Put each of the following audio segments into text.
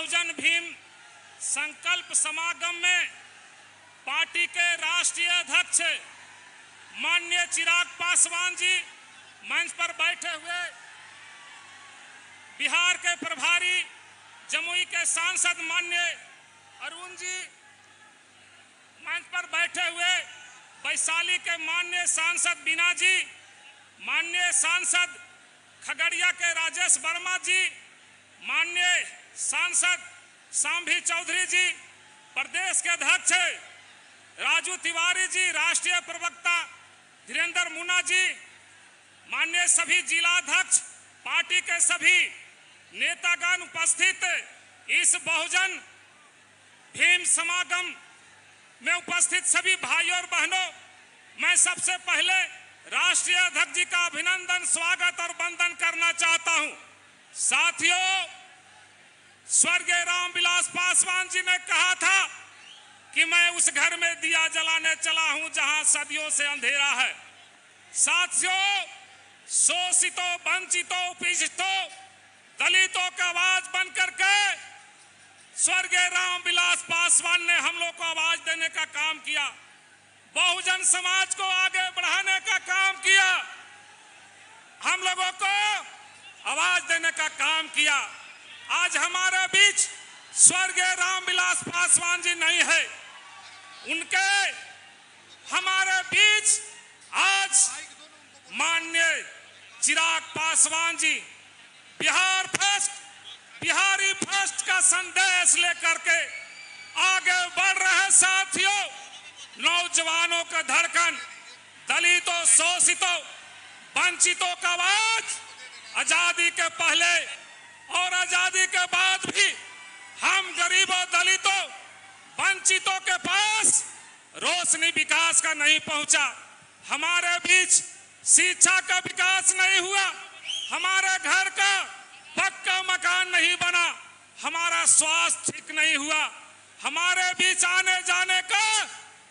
बहुजन भीम संकल्प समागम में पार्टी के राष्ट्रीय अध्यक्ष माननीय चिराग पासवान जी मंच पर बैठे हुए, बिहार के प्रभारी जमुई के सांसद माननीय अरुण जी मंच पर बैठे हुए, वैशाली के माननीय सांसद बीना जी, माननीय सांसद खगड़िया के राजेश वर्मा जी, माननीय सांसद सांभी चौधरी जी, प्रदेश के अध्यक्ष राजू तिवारी जी, राष्ट्रीय प्रवक्ता धीरेन्द्र मुन्ना जी, माननीय सभी जिला अध्यक्ष, पार्टी के सभी नेतागण उपस्थित इस बहुजन भीम समागम में उपस्थित सभी भाइयों और बहनों, मैं सबसे पहले राष्ट्रीय अध्यक्ष जी का अभिनंदन, स्वागत और वंदन करना चाहता हूं। साथियों, स्वर्गीय रामविलास पासवान जी ने कहा था कि मैं उस घर में दिया जलाने चला हूं जहां सदियों से अंधेरा है। साथियों, शोषितों, वंचितों, उपेक्षितों, दलितों का आवाज बनकर के स्वर्गीय रामविलास पासवान ने हम लोग को आवाज देने का काम किया, बहुजन समाज को आगे बढ़ाने का काम किया, हम लोगों को आवाज देने का काम किया। आज हमारे बीच स्वर्गीय रामविलास पासवान जी नहीं है, उनके हमारे बीच आज माननीय चिराग पासवान जी बिहार फर्स्ट, बिहारी फर्स्ट का संदेश लेकर के आगे बढ़ रहे। साथियों, नौजवानों का धड़कन, दलितों, शोषितों, वंचितों का आवाज आजादी के पहले और आजादी के बाद भी हम गरीबों, दलितों, वंचितों के पास रोशनी विकास का नहीं पहुंचा, हमारे बीच शिक्षा का विकास नहीं हुआ, हमारे घर का पक्का मकान नहीं बना, हमारा स्वास्थ्य ठीक नहीं हुआ, हमारे बीच आने जाने का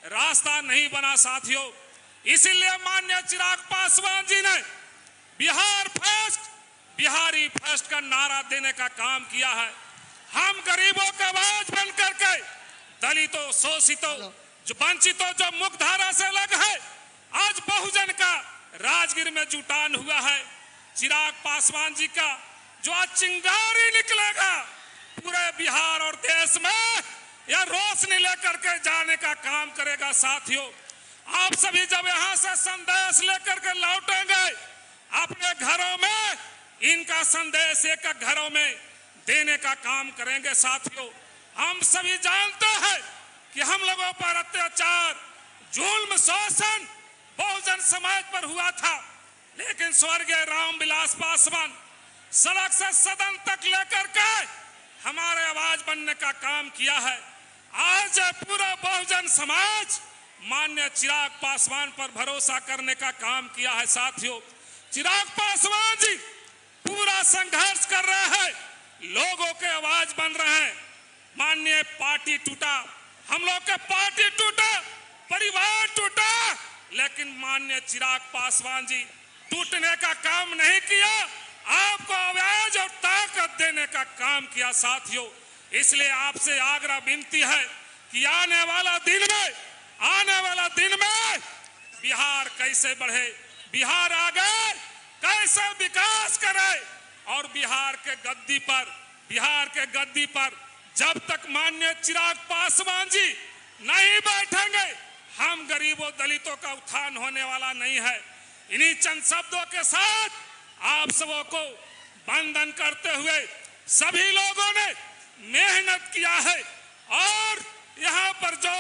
रास्ता नहीं बना। साथियों, इसीलिए माननीय चिराग पासवान जी ने बिहार फर्स्ट, बिहारी फर्स्ट का नारा देने का काम किया है। हम गरीबों का आवाज बन करके दलितों, शोषितों, जो वंचितों, जो मुख्यधारा से अलग है, आज बहुजन का राजगीर में जुटान हुआ है। चिराग पासवान जी का जो आज चिंगारी निकलेगा पूरे बिहार और देश में, यह रोशनी लेकर के जाने का काम करेगा। साथियों, आप सभी जब यहाँ से संदेश लेकर के लौटेंगे अपने घरों में, इनका संदेश एक घरों में देने का काम करेंगे। साथियों, हम सभी जानते हैं कि हम लोगों पर अत्याचार, जुल्म, शोषण बहुजन समाज पर हुआ था, लेकिन स्वर्गीय रामविलास पासवान सड़क से सदन तक लेकर के हमारे आवाज बनने का काम किया है। आज पूरा बहुजन समाज माननीय चिराग पासवान पर भरोसा करने का काम किया है। साथियों, चिराग पासवान जी पूरा संघर्ष कर रहे हैं, लोगों के आवाज बन रहे हैं। माननीय पार्टी टूटा, हम लोग के पार्टी टूटा, परिवार टूटा, लेकिन माननीय चिराग पासवान जी टूटने का काम नहीं किया, आपको आवाज और ताकत देने का काम किया। साथियों, इसलिए आपसे आग्रह विनती है कि आने वाला दिन में बिहार कैसे बढ़े, बिहार आगे कैसे विकास करे, और बिहार के गद्दी पर जब तक माननीय चिराग पासवान जी नहीं बैठेंगे, हम गरीबों, दलितों का उत्थान होने वाला नहीं है। इन्हीं चंद शब्दों के साथ आप सबों को वंदन करते हुए, सभी लोगों ने मेहनत किया है, और यहाँ पर जो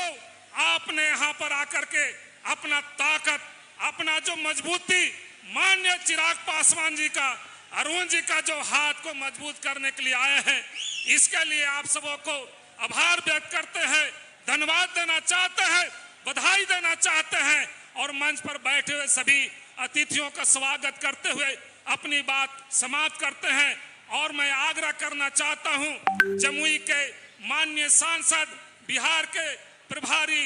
आपने यहाँ पर आकर के अपना ताकत, अपना जो मजबूती, माननीय चिराग पासवान जी का, अरुण जी का जो हाथ को मजबूत करने के लिए आए हैं, इसके लिए आप सबों को आभार व्यक्त करते हैं, धन्यवाद देना चाहते हैं, बधाई देना चाहते हैं, और मंच पर बैठे हुए सभी अतिथियों का स्वागत करते हुए अपनी बात समाप्त करते हैं। और मैं आग्रह करना चाहता हूं जमुई के माननीय सांसद, बिहार के प्रभारी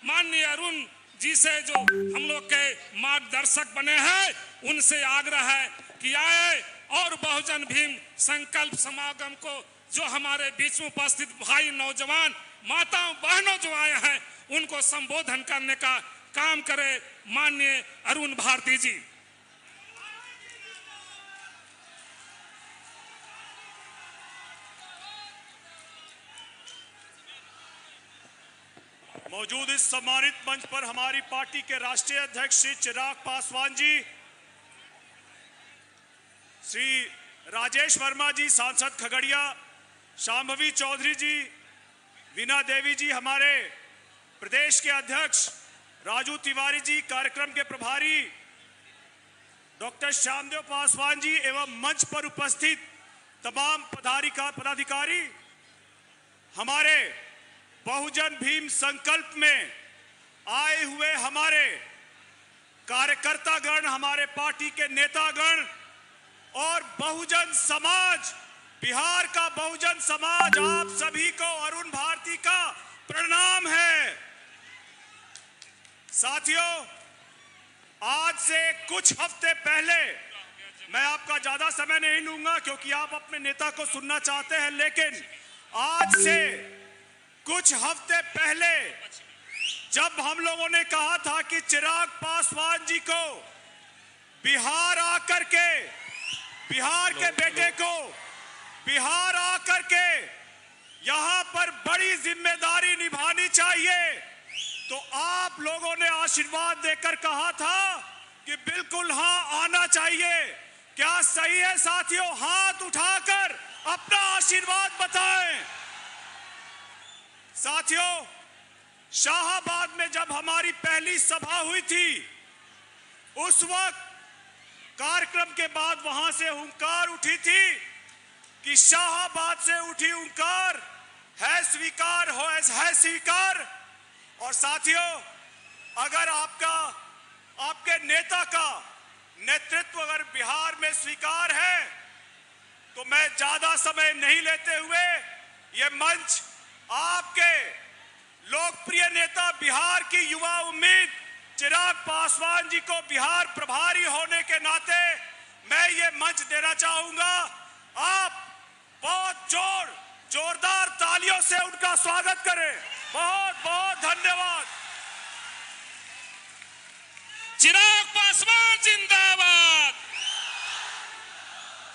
माननीय अरुण जी से, जो हम लोग के मार्गदर्शक बने हैं, उनसे आग्रह है कि आए और बहुजन भीम संकल्प समागम को जो हमारे बीच में उपस्थित भाई नौजवान माताओं बहनों जो आए हैं उनको संबोधन करने का काम करे माननीय अरुण भारती जी। मौजूद इस सम्मानित मंच पर हमारी पार्टी के राष्ट्रीय अध्यक्ष श्री चिराग पासवान जी, श्री राजेश वर्मा जी सांसद खगड़िया, शांभवी चौधरी जी, वीना देवी जी हमारे प्रदेश के अध्यक्ष, राजू तिवारी जी कार्यक्रम के प्रभारी, डॉक्टर श्यामदेव पासवान जी एवं मंच पर उपस्थित तमाम पदाधिकारी, हमारे बहुजन भीम संकल्प में आए हुए हमारे कार्यकर्तागण, हमारे पार्टी के नेतागण और बहुजन समाज, बिहार का बहुजन समाज, आप सभी को अरुण भारती का प्रणाम है। साथियों, आज से कुछ हफ्ते पहले, मैं आपका ज्यादा समय नहीं लूंगा क्योंकि आप अपने नेता को सुनना चाहते हैं, लेकिन आज से कुछ हफ्ते पहले जब हम लोगों ने कहा था कि चिराग पासवान जी को बिहार आकर के, बिहार के बेटे को बिहार आकर के यहां पर बड़ी जिम्मेदारी निभानी चाहिए, तो आप लोगों ने आशीर्वाद देकर कहा था कि बिल्कुल हां आना चाहिए। क्या सही है साथियों? हाथ उठाकर अपना आशीर्वाद बताएं। साथियों, शाहाबाद में जब हमारी पहली सभा हुई थी, उस वक्त कार्यक्रम के बाद वहां से हुंकार उठी थी कि शाहाबाद से उठी हुंकार है स्वीकार, है स्वीकार। और साथियों, अगर आपके नेता का नेतृत्व अगर बिहार में स्वीकार है, तो मैं ज्यादा समय नहीं लेते हुए ये मंच आपके लोकप्रिय नेता, बिहार की युवा उम्मीद चिराग पासवान जी को बिहार प्रभारी होने के नाते मैं ये मंच देना चाहूंगा। आप बहुत जोरदार तालियों से उनका स्वागत करें। बहुत बहुत धन्यवाद। चिराग पासवान जिंदाबाद,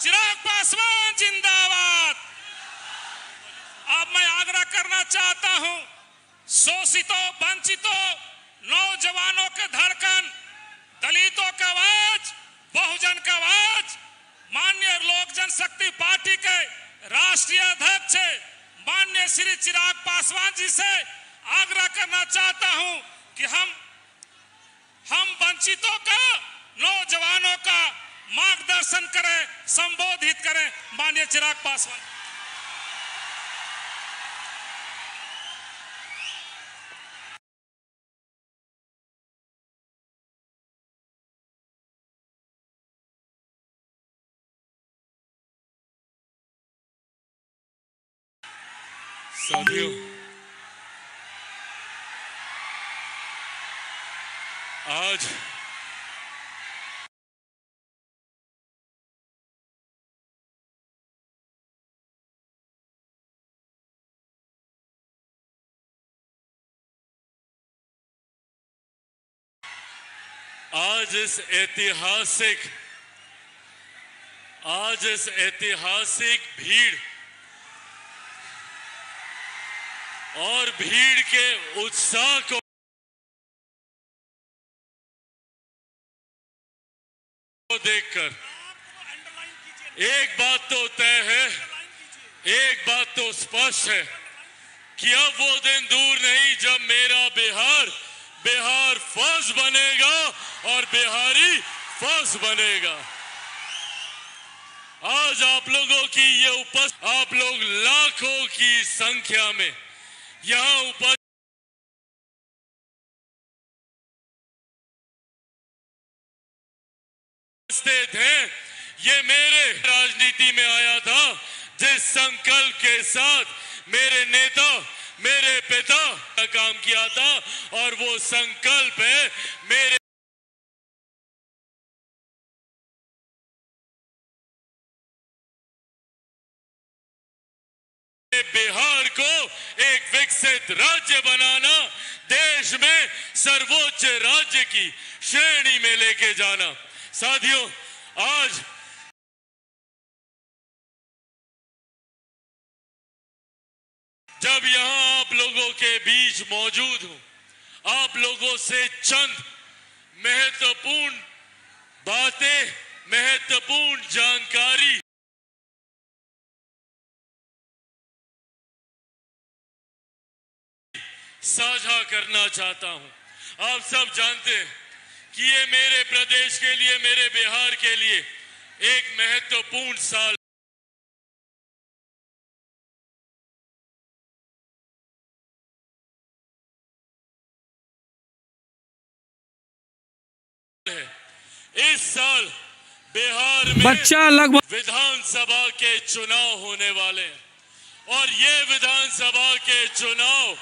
चिराग पासवान जिंदाबाद। अब मैं आग्रह करना चाहता हूं, शोषितों, वंचितों, नौजवानों के धड़कन, दलितों का आवाज, बहुजन का आवाज, माननीय लोक जनशक्ति पार्टी के राष्ट्रीय अध्यक्ष माननीय श्री चिराग पासवान जी से आग्रह करना चाहता हूं कि हम वंचितों का, नौजवानों का मार्गदर्शन करें, संबोधित करें। माननीय चिराग पासवान। साथियों, आज इस ऐतिहासिक भीड़ और भीड़ के उत्साह को देखकर एक बात तो तय है, एक बात तो स्पष्ट है कि अब वो दिन दूर नहीं जब मेरा बिहार फर्स्ट बनेगा और बिहारी फर्स्ट बनेगा। आज आप लोगों की ये आप लोग लाखों की संख्या में यहाँ उपस्थित हैं। ये मेरे राजनीति में आया था जिस संकल्प के साथ मेरे नेता, मेरे पिता का काम किया था, और वो संकल्प है मेरे को एक विकसित राज्य बनाना, देश में सर्वोच्च राज्य की श्रेणी में लेके जाना। साथियों, आज जब यहां आप लोगों के बीच मौजूद हूं, आप लोगों से चंद महत्वपूर्ण बातें, महत्वपूर्ण जानकारी साझा करना चाहता हूं। आप सब जानते हैं कि ये मेरे प्रदेश के लिए, मेरे बिहार के लिए एक महत्वपूर्ण साल है। इस साल बिहार में बच्चा लगभग विधानसभा के चुनाव होने वाले हैं और ये विधानसभा के चुनाव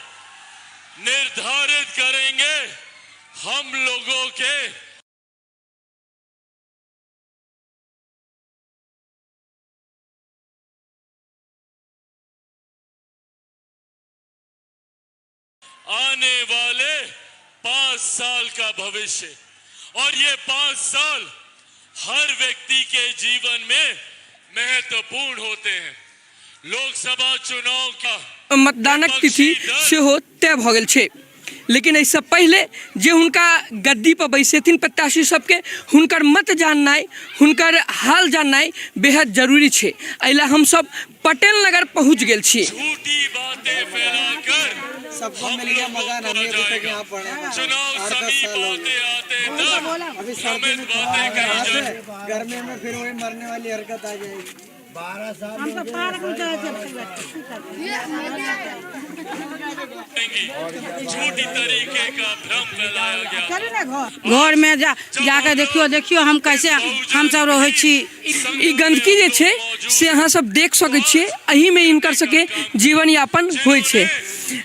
निर्धारित करेंगे हम लोगों के आने वाले 5 साल का भविष्य। और ये 5 साल हर व्यक्ति के जीवन में महत्वपूर्ण होते हैं। लोकसभा चुनाव का मतदानक तिथि सेहो तय भ गेल छै, लेकिन एहिसँ पहिले जे हुनका गद्दी पर बैसेथिन प्रत्याशी सबके हुनकर मत जाननाइ, हुनकर हाल जाननाइ बेहद जरूरी छै। एहि लए हमसब पटेल नगर पहुँच गेल छी। झूठी बातें फैलाकर सबको मिल गया मकान, हम अभी तक यहाँ पड़े हैं। चुनाव 8-10 समीप साल हो होते गए। आते अभी तक सर्दी में बातें कही जाए। गर्मी में फिर वही मरने वाली हरकत आ जाएगी। 12 साल झूठी तरीके का भ्रम फैलाया गया। घर में जाकर देखियो हम कैसे हम सब रहै छी। ई गंदगी जे छै से अहाँ सब देख सकै छियै, एही में इनकर सबके जीवन यापन होइ छै।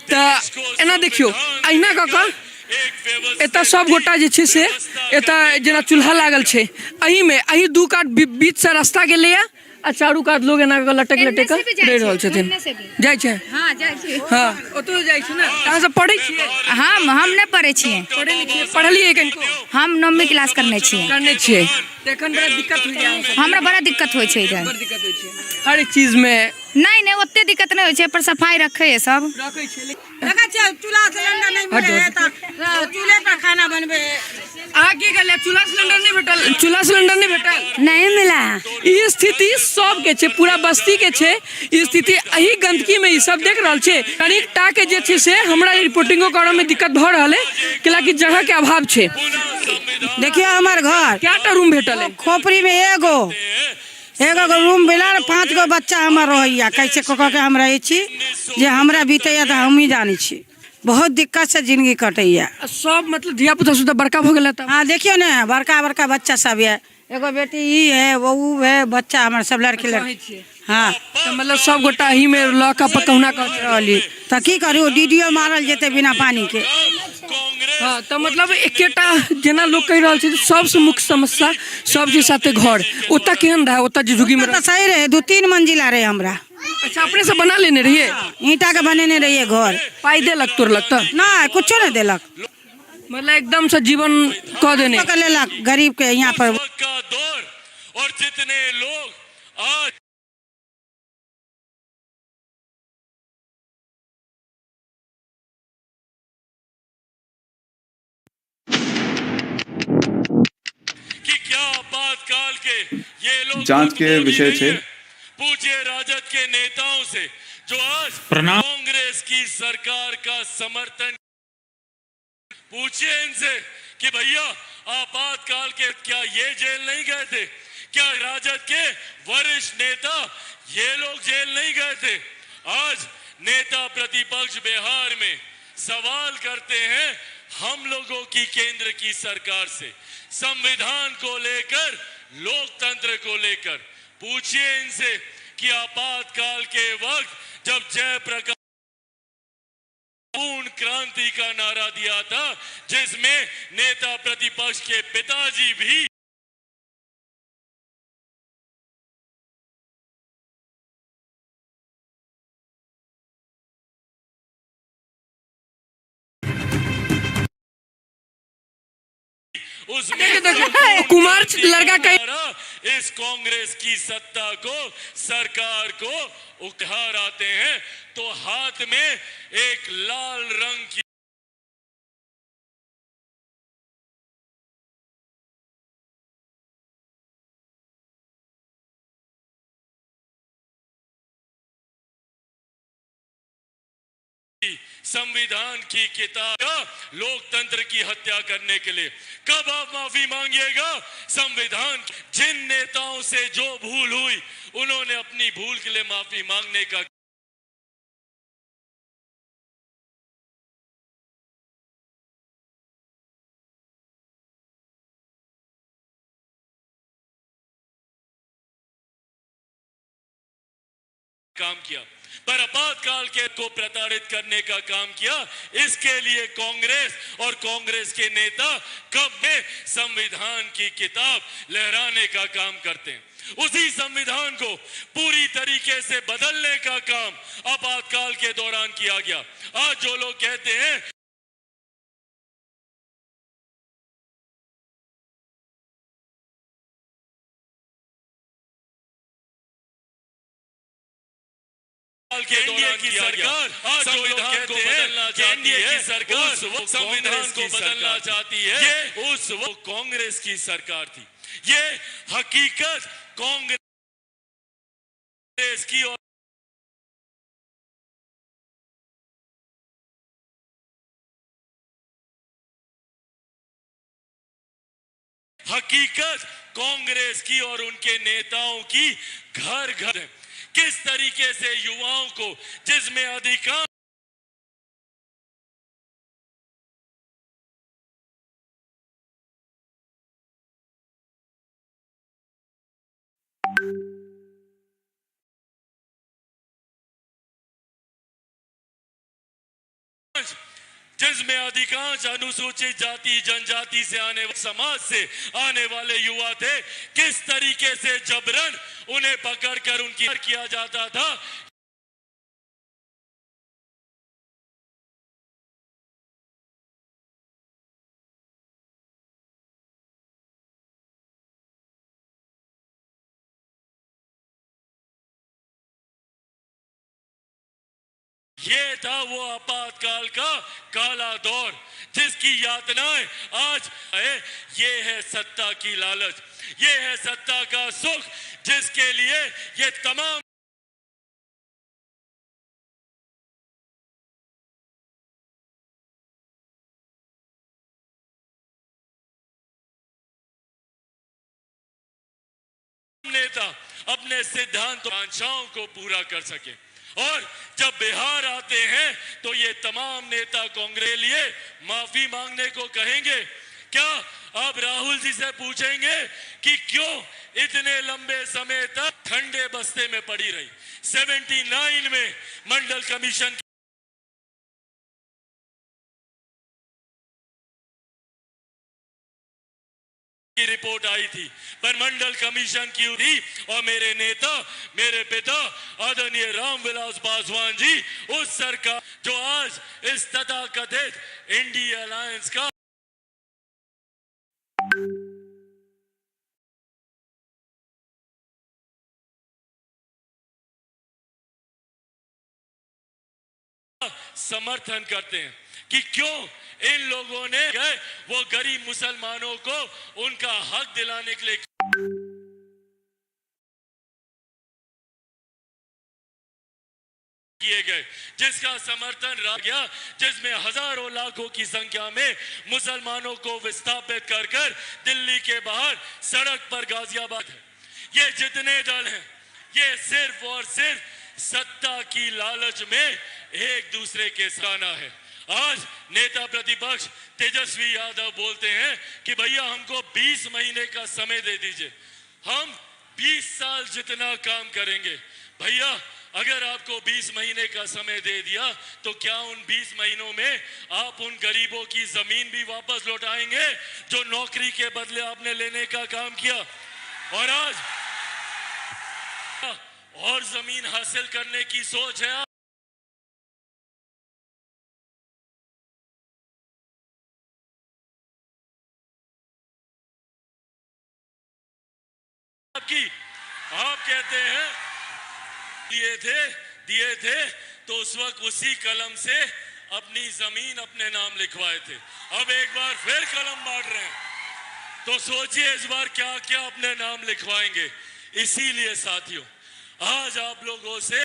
तऽ एना देखियो, अहिना कऽ कऽ एतऽ सब गोटा जे छै से एतऽ जेना चूल्हा लागल छै, एही 2 कात बीच से रास्ता गेलैया आ चारू कात लोग एना कऽ लटक कऽ रहि रहल छथिन। जाइ छै? हाँ जाइ छी। हाँ, ओतऽ जाइ छै ने। अहाँ सब पढ़ै छियै? हम नहि पढ़ै छियै। पढ़लियै कनिको? हम 9वीं क्लास करने छियै। करने छियै तऽ एखन बड़ा दिक्कत होइ छै? हमरा बड़ा दिक्कत होइ छै इधर। बड़ दिक्कत होइ छै हर एक चीज में। नहीं ओते दिक्कत नहीं होइ छै, पर सफाई रखे है सब। रखै छै देखा छै चूल्हा सिलेंडर नहीं मिले है तो चूल्हे पर खाना बनबे। अहाँ की कहलियै? चूल्हा सिलेंडर नहीं भेटल? चूल्हा सिलेंडर नहीं भेटल? नहीं मिला। ई स्थिति सबके छै, पूरा बस्ती के छै ई स्थिति। एही गंदगी में ई सब देख रहल छै। कनिकटा के जे छै से हमरा रिपोर्टिंगो करऽ में दिक्कत भऽ रहल है, कैलाकि जगह के अभाव छै। देखियो हमार घर कएटा रूम भेटल है? खोपड़ी में एगो रूम मिला, 5 गो बच्चा हमार रहैया। कैसे कऽ के हम रहे छी जे हमरा बीतैया तऽ हम ही जानी छी। बहुत दिक्कत से जिंदगी कटैया। सब मतलब धिया पुता सुधा बड़का भऽ गेल है। हाँ देखियो ने, बड़का बच्चा सब है। एगो बेटी ई है, वो है, बच्चा हमारे सब लड़की। हाँ तो मतलब सब गोटा ही में लऽ कऽ पकौना कर रहली तो की करू, डीडीओ मारल जेते बिना पानी के। हाँ तो मतलब एकेटा जेना लोग कह रहल छै सबसे मुख्य समस्या सबके साथे घर। ओतऽ केहन रहा? ओतऽ जे झुग्गी में तो सही रहे, 2-3 मंजिला रहे हमरा। अच्छा, अपने से बना लेने रहिए? ईंटा के बनेने रहिए घर। पाई देलक तोर लगता? ना कुछो नहीं देलक, मतलब एकदम से जीवन कह देने लेलक गरीब के यहाँ पर। का दौर और जितने लोग आज कि क्या आपातकाल के ये लोग जांच के विषय थे। पूछिए राजद के नेताओं से जो आज कांग्रेस की सरकार का समर्थन। पूछिए इनसे कि भैया आपातकाल के क्या ये जेल नहीं गए थे? क्या राजद के वरिष्ठ नेता ये लोग जेल नहीं गए थे? आज नेता प्रतिपक्ष बिहार में सवाल करते हैं हम लोगों की केंद्र की सरकार से, संविधान को लेकर, लोकतंत्र को लेकर। पूछिए इनसे कि आपातकाल के वक्त जब जयप्रकाश पूर्ण क्रांति का नारा दिया था, जिसमें नेता प्रतिपक्ष के पिताजी भी उसमें कुमार लड़का कहीं इस कांग्रेस की सत्ता को, सरकार को उखाड़ आते हैं तो हाथ में एक लाल रंग की संविधान की किताब लोकतंत्र की हत्या करने के लिए। कब आप माफी मांगिएगा? संविधान जिन नेताओं से जो भूल हुई उन्होंने अपनी भूल के लिए माफी मांगने का काम किया, पर आपातकाल के को प्रताड़ित करने का काम किया। इसके लिए कांग्रेस और कांग्रेस के नेता कब में संविधान की किताब लहराने का काम करते हैं। उसी संविधान को पूरी तरीके से बदलने का काम आपातकाल के दौरान किया गया। आज जो लोग कहते हैं के दौरान की सरकार आज संविधान को बदलना चाहती है, सरकार संविधान को बदलना चाहती है, ये उस वो कांग्रेस की सरकार थी। ये हकीकत कांग्रेस की और हकीकत कांग्रेस की और उनके नेताओं की घर घर है। किस तरीके से युवाओं को, जिसमें अधिकार जिसमें अधिकांश अनुसूचित जाति जनजाति से आने समाज से आने वाले युवा थे, किस तरीके से जबरन उन्हें पकड़कर उनकी किया जाता था। ये था वो आपातकाल का काला दौर जिसकी यातनाएं आज है। ये है सत्ता की लालच, ये है सत्ता का सुख, जिसके लिए ये तमाम नेता अपने सिद्धांतों आकांक्षाओं को पूरा कर सके। और जब बिहार आते हैं तो ये तमाम नेता कांग्रेस के लिए माफी मांगने को कहेंगे। क्या आप राहुल जी से पूछेंगे कि क्यों इतने लंबे समय तक ठंडे बस्ते में पड़ी रही? 79 में मंडल कमीशन की रिपोर्ट आई थी, पर मंडल कमीशन की थी और मेरे नेता, मेरे पिता आदरणीय रामविलास पासवान जी उस सरकार जो आज इस तथाकथित इंडिया अलायंस का समर्थन करते हैं कि क्यों इन लोगों ने वो गरीब मुसलमानों को उनका हक दिलाने के लिए किए गए, जिसका समर्थन रह गया, जिसमें हजारों लाखों की संख्या में मुसलमानों को विस्थापित कर कर दिल्ली के बाहर सड़क पर गाजियाबाद है। ये जितने दल हैं ये सिर्फ और सिर्फ सत्ता की लालच में एक दूसरे के साना है। आज नेता प्रतिपक्ष तेजस्वी यादव बोलते हैं कि भैया हमको 20 महीने का समय दे दीजिए, हम 20 साल जितना काम करेंगे। भैया अगर आपको 20 महीने का समय दे दिया तो क्या उन 20 महीनों में आप उन गरीबों की जमीन भी वापस लौटाएंगे जो नौकरी के बदले आपने लेने का काम किया? और आज और जमीन हासिल करने की सोच है। की आप कहते हैं दिए थे तो उस वक्त उसी कलम से अपनी जमीन अपने नाम लिखवाए थे। अब एक बार फिर कलम बांट रहे हैं, तो सोचिए इस बार क्या क्या अपने नाम लिखवाएंगे। इसीलिए साथियों, आज आप लोगों से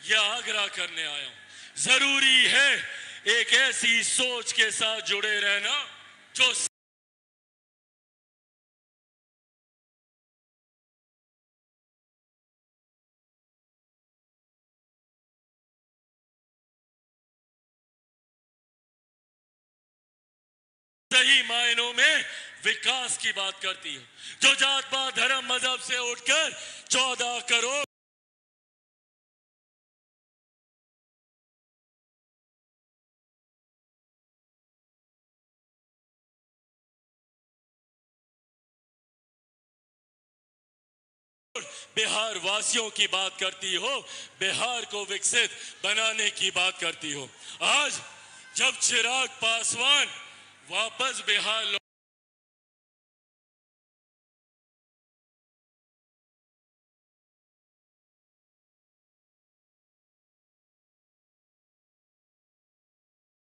यह आग्रह करने आया हूं, जरूरी है एक ऐसी सोच के साथ जुड़े रहना जो सही मायनों में विकास की बात करती है, जो जात पात धर्म मजहब से उठकर 14 करोड़ बिहार वासियों की बात करती हो, बिहार को विकसित बनाने की बात करती हो। आज जब चिराग पासवान वापस बिहार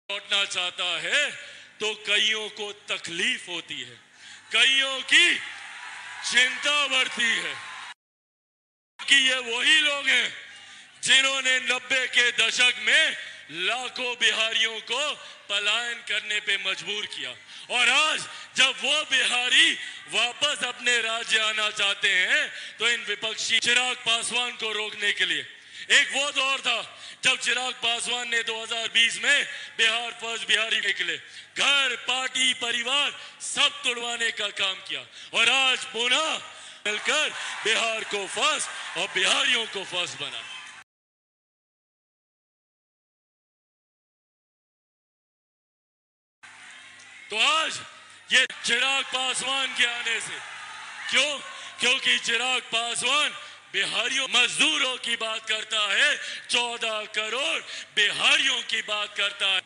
लौटना चाहता है तो कईयों को तकलीफ होती है, कईयों की चिंता बढ़ती है कि ये वही लोग हैं जिन्होंने 90 के दशक में लाखों बिहारियों को पलायन करने पे मजबूर किया। और आज जब वो बिहारी वापस अपने राज्य आना चाहते हैं तो इन विपक्षी चिराग पासवान को रोकने के लिए, एक वो दौर था जब चिराग पासवान ने 2020 में बिहार फर्स्ट बिहारी निकले, घर पार्टी परिवार सब तोड़वाने का काम किया, और आज पुनः मिलकर बिहार को फर्स्ट और बिहारियों को फर्स्ट बना। तो आज ये चिराग पासवान के आने से, क्योंकि चिराग पासवान बिहारियों मजदूरों की बात करता है, 14 करोड़ बिहारियों की बात करता है।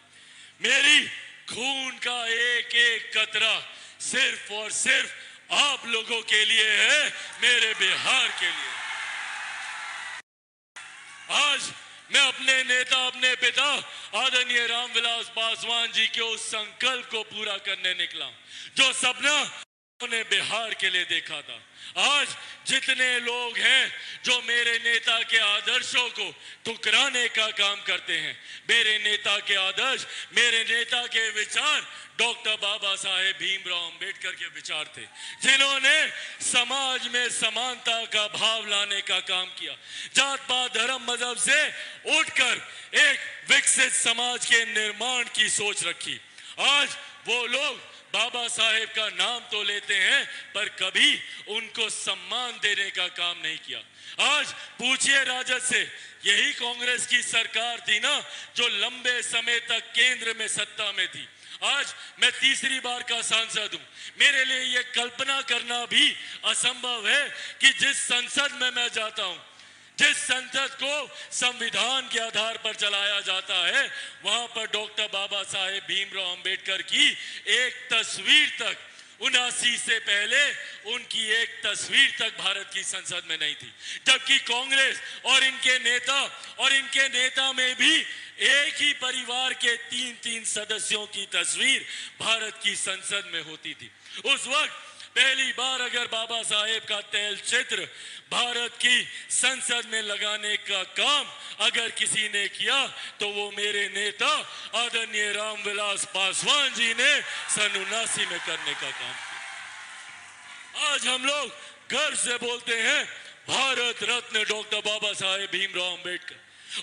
मेरी खून का एक एक कतरा सिर्फ और सिर्फ आप लोगों के लिए है, मेरे बिहार के लिए। आज मैं अपने नेता, अपने पिता आदरणीय रामविलास पासवान जी के उस संकल्प को पूरा करने निकला जो सपना उन्होंने बिहार के लिए देखा था। आज जितने लोग हैं जो मेरे नेता के आदर्शों को ठुकराने का काम करते हैं, मेरे नेता के आदर्श, मेरे नेता के विचार डॉक्टर बाबा साहेब भीमराव अंबेडकर के विचार थे, जिन्होंने समाज में समानता का भाव लाने का काम किया, जात पात धर्म मजहब से उठकर एक विकसित समाज के निर्माण की सोच रखी। आज वो लोग बाबा साहेब का नाम तो लेते हैं पर कभी उनको सम्मान देने का काम नहीं किया। आज पूछिए राजद से, यही कांग्रेस की सरकार थी ना जो लंबे समय तक केंद्र में सत्ता में थी। आज मैं तीसरी बार का सांसद हूं, मेरे लिए यह कल्पना करना भी असंभव है कि जिस संसद में मैं जाता हूं, जिस संसद को संविधान के आधार पर चलाया जाता है, वहां पर डॉक्टर बाबा साहेब भीमराव अंबेडकर की एक तस्वीर तक 79 से पहले उनकी एक तस्वीर तक भारत की संसद में नहीं थी। जबकि कांग्रेस और इनके नेता में भी एक ही परिवार के 3-3 सदस्यों की तस्वीर भारत की संसद में होती थी। उस वक्त पहली बार अगर बाबा साहेब का तैल चित्र भारत की संसद में लगाने का काम अगर किसी ने किया तो वो मेरे नेता आदरणीय रामविलास पासवान जी ने सन 79 में करने का काम किया। आज हम लोग गर्व से बोलते हैं भारत रत्न डॉक्टर बाबा साहेब भीमराव अंबेडकर,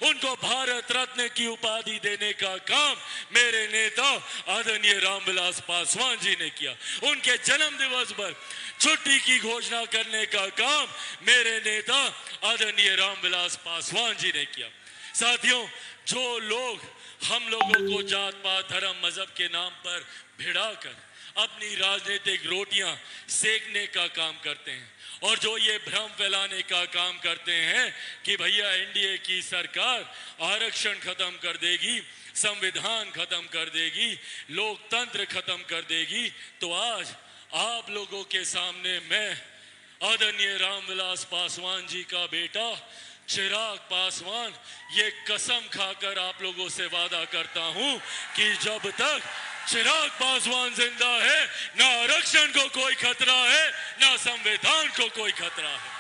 उनको भारत रत्न की उपाधि देने का काम मेरे नेता आदरणीय रामविलास पासवान जी ने किया। उनके जन्म दिवस पर छुट्टी की घोषणा करने का काम मेरे नेता आदरणीय रामविलास पासवान जी ने किया। साथियों, जो लोग हम लोगों को जात पात धर्म मजहब के नाम पर भिड़ाकर अपनी राजनीतिक रोटियां सेकने का काम करते हैं और जो ये भ्रम फैलाने का काम करते हैं कि भैया एनडीए की सरकार आरक्षण खत्म कर देगी, संविधान खत्म कर देगी, लोकतंत्र खत्म कर देगी, तो आज आप लोगों के सामने मैं आदरणीय रामविलास पासवान जी का बेटा चिराग पासवान ये कसम खाकर आप लोगों से वादा करता हूं कि जब तक चिराग पासवान जिंदा है, ना आरक्षण को कोई खतरा है, ना संविधान को कोई खतरा है।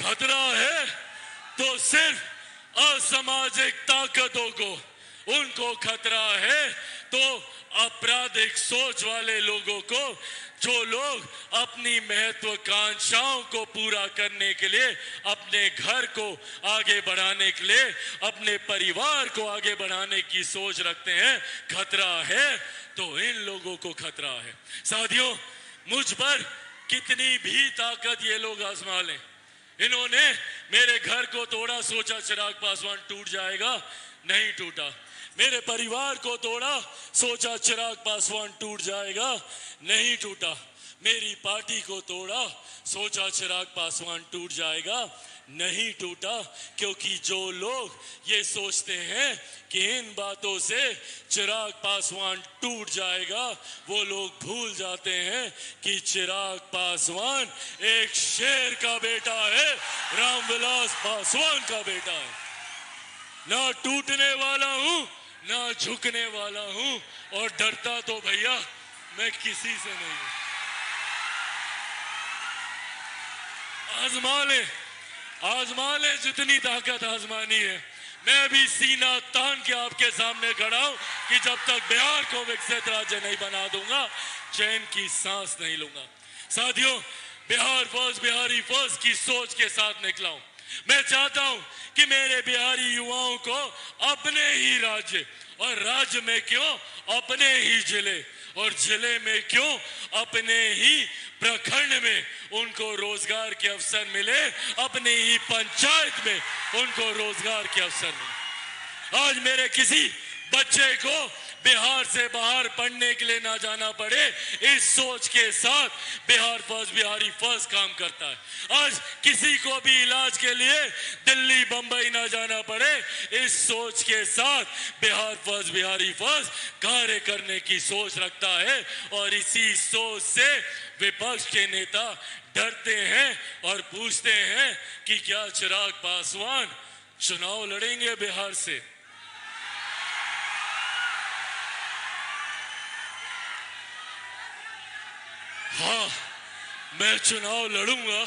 खतरा है तो सिर्फ असामाजिक ताकतों को, उनको खतरा है तो आपराधिक सोच वाले लोगों को, जो लोग अपनी महत्वाकांक्षाओं को पूरा करने के लिए, अपने घर को आगे बढ़ाने के लिए, अपने परिवार को आगे बढ़ाने की सोच रखते हैं। खतरा है तो इन लोगों को खतरा है। साथियों, मुझ पर कितनी भी ताकत ये लोग आजमा लें, इन्होंने मेरे घर को तोड़ा, सोचा चिराग पासवान टूट जाएगा, नहीं टूटा। मेरे परिवार को तोड़ा, सोचा चिराग पासवान टूट जाएगा, नहीं टूटा। मेरी पार्टी को तोड़ा, सोचा चिराग पासवान टूट जाएगा, नहीं टूटा। क्योंकि जो लोग ये सोचते हैं कि इन बातों से चिराग पासवान टूट जाएगा, वो लोग भूल जाते हैं कि चिराग पासवान एक शेर का बेटा है, रामविलास पासवान का बेटा है। ना टूटने वाला हूं, ना झुकने वाला हूं, और डरता तो भैया मैं किसी से नहीं हूं। आजमा ले जितनी ताकत आजमानी है। मैं भी सीना तान के आपके सामने खड़ा हूं कि जब तक बिहार को विकसित राज्य नहीं बना दूंगा, चैन की सांस नहीं लूंगा। साथियों, बिहार फर्स्ट, बिहारी फर्स्ट की सोच के साथ निकला हूं। मैं चाहता हूं कि मेरे बिहारी युवाओं को अपने ही राज्य, और राज्य में क्यों अपने ही जिले, और जिले में क्यों अपने ही प्रखंड में उनको रोजगार के अवसर मिले, अपने ही पंचायत में उनको रोजगार के अवसर मिले। आज मेरे किसी बच्चे को बिहार से बाहर पढ़ने के लिए ना जाना पड़े, इस सोच के साथ बिहार फर्स्ट, बिहारी फर्स्ट काम करता है। आज किसी को भी इलाज के लिए दिल्ली, बंबई ना जाना पड़े, इस सोच के साथ बिहार फर्स्ट, बिहारी फर्स्ट कार्य करने की सोच रखता है। और इसी सोच से विपक्ष के नेता डरते हैं और पूछते हैं कि क्या चिराग पासवान चुनाव लड़ेंगे बिहार से। हाँ, मैं चुनाव लड़ूंगा।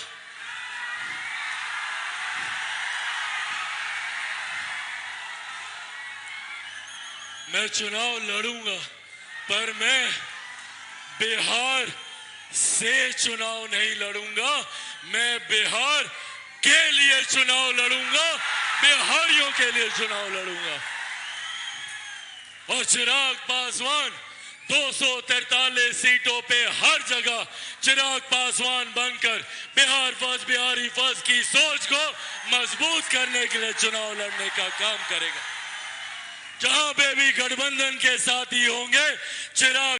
मैं चुनाव लड़ूंगा, पर मैं बिहार से चुनाव नहीं लड़ूंगा। मैं बिहार के लिए चुनाव लड़ूंगा, बिहारियों के लिए चुनाव लड़ूंगा। और चिराग पासवान 243 सीटों पे हर जगह चिराग पासवान बनकर बिहार फर्स्ट, बिहारी फर्स्ट की सोच को मजबूत करने के लिए चुनाव लड़ने का काम करेगा। जहां पे भी गठबंधन के साथी होंगे, चिराग